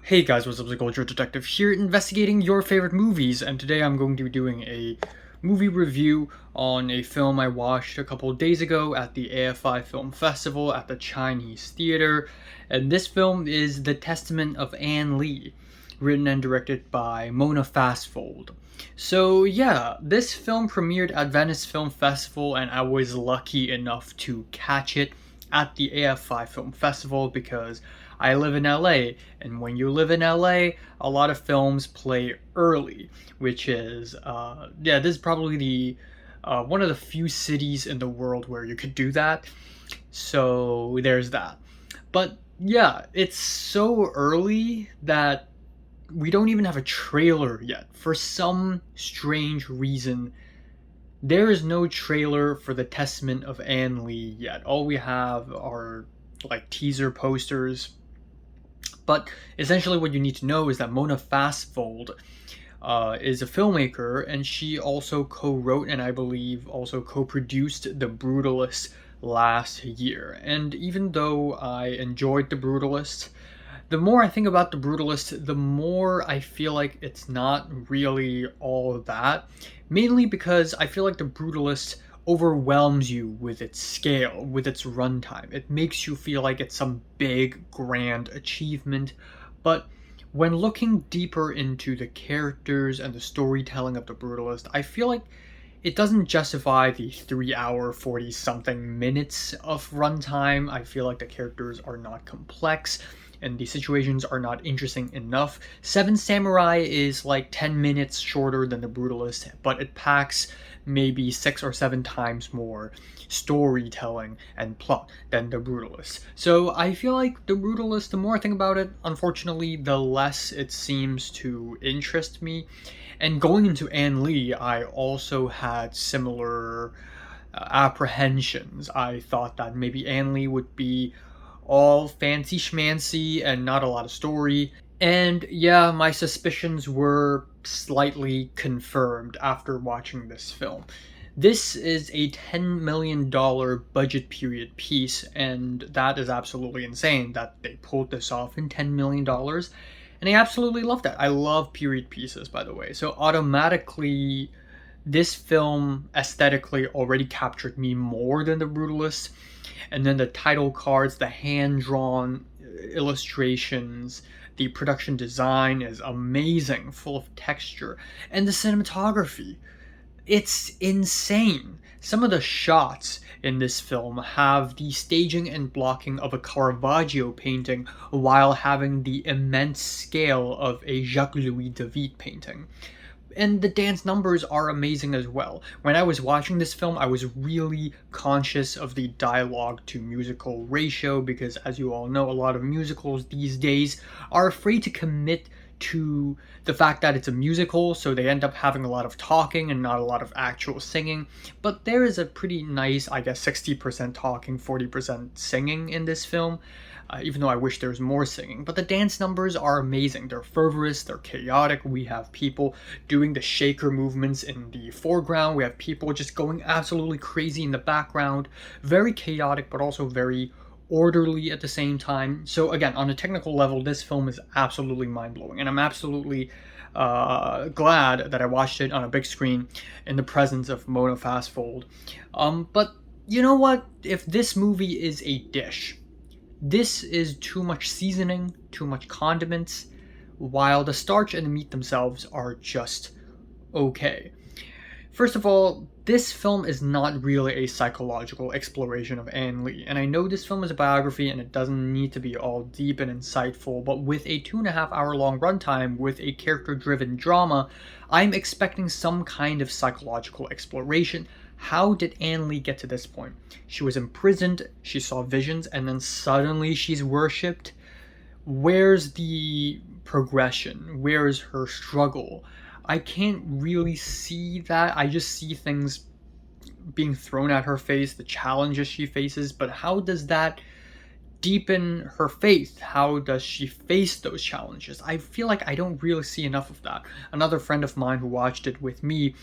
Hey guys, what's up? It's Culture Detective here, investigating your favorite movies, and today I'm going to be doing a movie review on a film I watched a couple of days ago at the AFI Film Festival at the Chinese Theater, and this film is The Testament of Anne Lee, written and directed by Mona Fastfold. So yeah, this film premiered at Venice Film Festival, and I was lucky enough to catch it at the AFI Film Festival because I live in LA, and when you live in LA, a lot of films play early, which is, this is probably the one of the few cities in the world where you could do that. So there's that. But yeah, it's so early that we don't even have a trailer yet. For some strange reason, there is no trailer for The Testament of Anne Lee yet. All we have are like teaser posters. But essentially, what you need to know is that Mona Fastfold is a filmmaker, and she also co-wrote and I believe also co-produced The Brutalist last year. And even though I enjoyed The Brutalist, the more I think about The Brutalist, the more I feel like it's not really all that. Mainly because I feel like The Brutalist overwhelms you with its scale, with its runtime. It makes you feel like it's some big, grand achievement. But when looking deeper into the characters and the storytelling of The Brutalist, I feel like it doesn't justify the 3 hour, 40 something minutes of runtime. I feel like the characters are not complex and the situations are not interesting enough. Seven Samurai is like 10 minutes shorter than The Brutalist, but it packs maybe 6 or 7 times more storytelling and plot than The Brutalist. So I feel like The Brutalist, the more I think about it, unfortunately, the less it seems to interest me. And going into Anne Lee, I also had similar apprehensions. I thought that maybe Anne Lee would be all fancy schmancy and not a lot of story. And yeah, my suspicions were slightly confirmed after watching this film. This is a $10 million budget period piece, and that is absolutely insane that they pulled this off in $10 million. And I absolutely love that. I love period pieces, by the way. So automatically, this film aesthetically already captured me more than The Brutalist. And then the title cards, the hand-drawn illustrations, the production design is amazing, full of texture. And the cinematography, it's insane. Some of the shots in this film have the staging and blocking of a Caravaggio painting while having the immense scale of a Jacques-Louis David painting. And the dance numbers are amazing as well. When I was watching this film, I was really conscious of the dialogue to musical ratio because, as you all know, a lot of musicals these days are afraid to commit to the fact that it's a musical, so they end up having a lot of talking and not a lot of actual singing. But there is a pretty nice, I guess, 60% talking, 40% singing in this film. Even though I wish there was more singing. But the dance numbers are amazing. They're fervorous, they're chaotic. We have people doing the shaker movements in the foreground. We have people just going absolutely crazy in the background. Very chaotic, but also very orderly at the same time. So again, on a technical level, this film is absolutely mind-blowing. And I'm absolutely glad that I watched it on a big screen in the presence of Mona Fastfold. But you know what? If this movie is a dish, this is too much seasoning, too much condiments, while the starch and the meat themselves are just okay. First of all, this film is not really a psychological exploration of Anne Lee, and I know this film is a biography and it doesn't need to be all deep and insightful, but with a 2.5 hour long runtime with a character driven drama, I'm expecting some kind of psychological exploration. How did Anne Lee get to this point? She was imprisoned, she saw visions, and then suddenly she's worshipped. Where's the progression? Where's her struggle? I can't really see that. I just see things being thrown at her face, the challenges she faces, but how does that deepen her faith? How does she face those challenges? I feel like I don't really see enough of that. Another friend of mine who watched it with me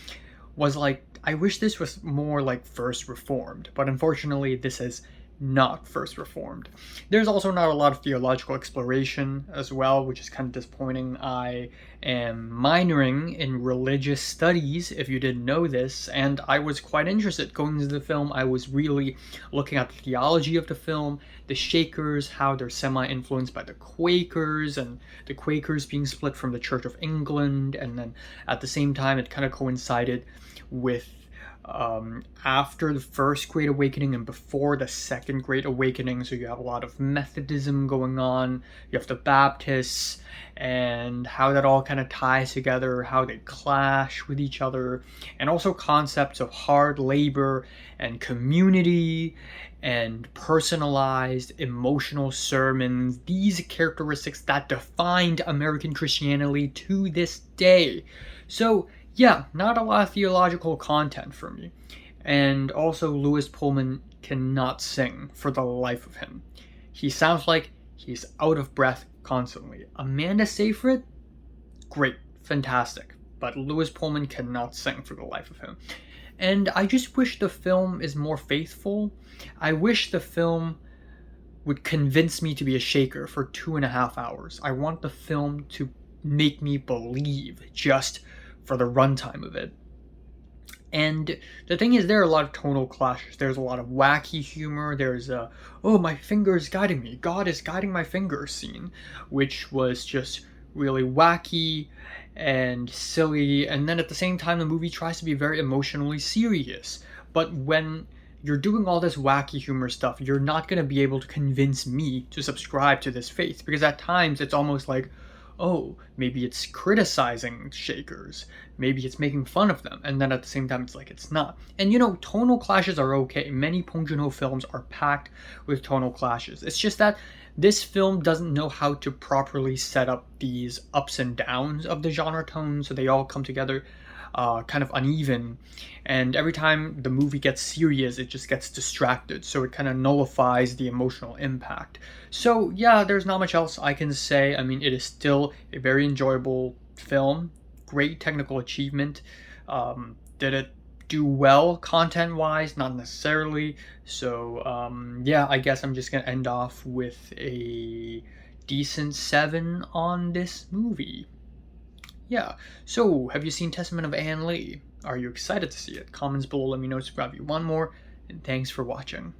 was like, I wish this was more like First Reformed, but unfortunately this is not First Reformed. There's also not a lot of theological exploration as well, which is kind of disappointing. I am minoring in religious studies, if you didn't know this, and I was quite interested going into the film. I was really looking at the theology of the film, the Shakers, how they're semi-influenced by the Quakers, and the Quakers being split from the Church of England, and then at the same time it kind of coincided with after the First Great Awakening and before the Second Great Awakening. So you have a lot of Methodism going on, you have the Baptists, and how that all kind of ties together, how they clash with each other, and also concepts of hard labor and community and personalized emotional sermons, these characteristics that defined American Christianity to this day. So yeah, not a lot of theological content for me. And also, Lewis Pullman cannot sing for the life of him. He sounds like he's out of breath constantly. Amanda Seyfried, great, fantastic. But Lewis Pullman cannot sing for the life of him. And I just wish the film is more faithful. I wish the film would convince me to be a Shaker for 2.5 hours. I want the film to make me believe just for the runtime of it. And the thing is, there are a lot of tonal clashes. There's a lot of wacky humor. There's a, oh, my finger is guiding me, God is guiding my finger scene, which was just really wacky and silly. And then at the same time, the movie tries to be very emotionally serious. But when you're doing all this wacky humor stuff, you're not going to be able to convince me to subscribe to this faith, because at times it's almost like, oh, maybe it's criticizing Shakers, maybe it's making fun of them, and then at the same time it's like it's not. And you know, tonal clashes are okay. Many Bong Joon-ho films are packed with tonal clashes. It's just that this film doesn't know how to properly set up these ups and downs of the genre tones, so they all come together kind of uneven, and every time the movie gets serious it just gets distracted, so it kind of nullifies the emotional impact. So yeah, there's not much else I can say. I mean, it is still a very enjoyable film, great technical achievement. Did it do well content wise? Not necessarily. So yeah, I guess I'm just gonna end off with a decent 7 on this movie. Yeah, so have you seen Testament of Ann Lee? Are you excited to see it? Comments below, let me know, subscribe if you want more, and thanks for watching.